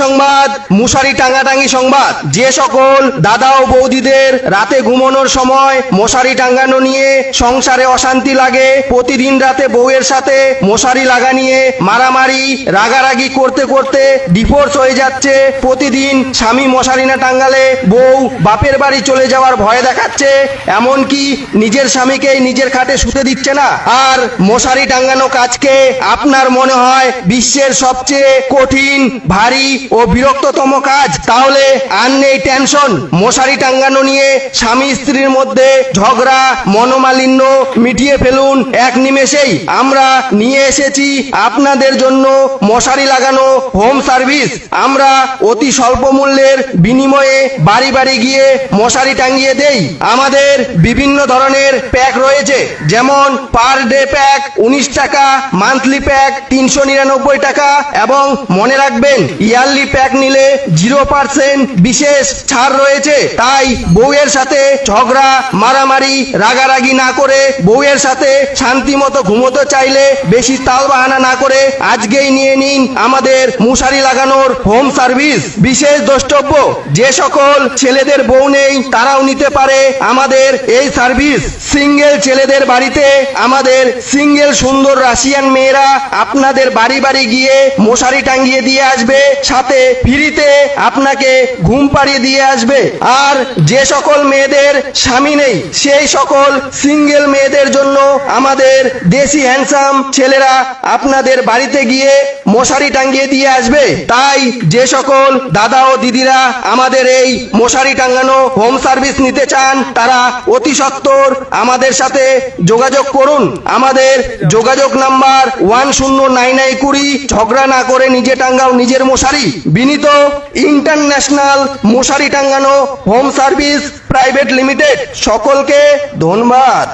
সংবাদ মশারি টাঙ্গাটাঙ্গি সংবাদ। যে সকল দাদা ও বৌদিদের রাতে ঘুমানোর সময় মশারি টাঙ্গানো নিয়ে সংসারে অশান্তি লাগে, প্রতিদিন রাতে বউয়ের সাথে মশারি লাগা নিয়ে মারামারি রাগারাগি করতে করতে ডিভোর্স হয়ে যাচ্ছে, প্রতিদিন স্বামী মশারি না টাঙ্গালে বউ বাপের বাড়ি চলে যাওয়ার ভয় দেখাচ্ছে, এমনকি নিজের স্বামীকেই নিজের খাটে শুতে দিচ্ছে না, আর মশারি টাঙ্গানো কাজকে আপনার মনে হয় বিশ্বের সবচেয়ে কঠিন, ভারী ও বিরক্ততম কাজ, তাহলে আর নেই টেনশন। মশারি টাঙ্গানো নিয়ে স্বামী স্ত্রীর মধ্যে ঝগড়া মনোমালিন্য মিটিয়ে ফেলুন এক নিমেষেই। আমরা নিয়ে এসেছি আপনাদের জন্য মশারি লাগানো হোম সার্ভিস। আমরা অতি স্বল্প মূল্যের বিনিময়ে বাড়ি বাড়ি গিয়ে মশারি টাঙ্গিয়ে দেই। আমাদের বিভিন্ন ধরনের প্যাক রয়েছে, যেমন পার ডে প্যাক 19 টাকা, মান্থলি প্যাক 399 টাকা, এবং মনে রাখবেন ইয়ারলি প্যাক নিলে 0% বিশেষ ছাড় রয়েছে। তাই বউয়ের সাথে ঝগড়া মারামারি রাগারাগি না করে, বউয়ের সাথে শান্তি মতো ঘুমোতে চাইলে বেশি তাল বাহানা না করে আজকেই নিয়ে নিন আমাদের মশারি লাগানোর হোম সার্ভিস। বিশেষ দ্রষ্টব্য, যে সকল ছেলেদের বউ নেই তারাও নিতে পারে আমাদের এই সার্ভিস। সিঙ্গেল ছেলেদের বাড়িতে আমাদের সিঙ্গেল সুন্দর রাশিয়ান মেয়েরা আপনাদের বাড়ি বাড়ি গিয়ে মশারি টাঙ্গিয়ে দিয়ে আসবে, সাথে ফ্রিতে আপনাকে ঘুম পাড়িয়ে দিয়ে আসবে। আর যে সকল মেয়েদের স্বামী নেই সেই সকল সিঙ্গেল মেয়েদের জন্য আমাদের দেশি হ্যান্ডসাম ছেলেরা আপনাদের বাড়িতে গিয়ে মশারি টাঙ্গিয়ে দিয়ে আসবে। তাই যে সকল দাদা ও দিদিরা আমাদের এই মশারি টাঙ্গানো হোম সার্ভিস নিতে চান তারা অতি সত্বর আমাদের সাথে যোগাযোগ করুন। আমাদের যোগাযোগ নাম্বার 109920। ঝগড়া না করে নিজে টাঙ্গাও নিজের মশারি। বিনীত ইন্টারন্যাশনাল মশারি টাঙ্গানো হোম সার্ভিস প্রাইভেট লিমিটেড। সকলকে ধন্যবাদ।